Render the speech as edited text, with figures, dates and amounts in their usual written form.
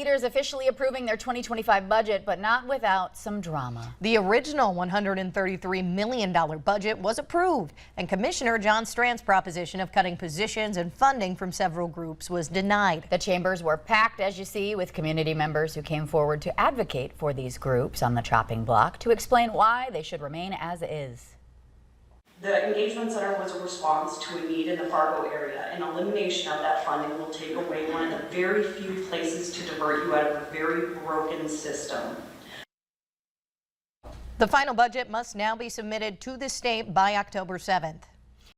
Leaders officially approving their 2025 budget, but not without some drama. The original $133 million budget was approved, and Commissioner John Strand's proposition of cutting positions and funding from several groups was denied. The chambers were packed, as you see, with community members who came forward to advocate for these groups on the chopping block to explain why they should remain as is. The engagement center was a response to a need in the Fargo area, and elimination of that funding will take away one of the very few places to divert you out of a very broken system. The final budget must now be submitted to the state by October 7th.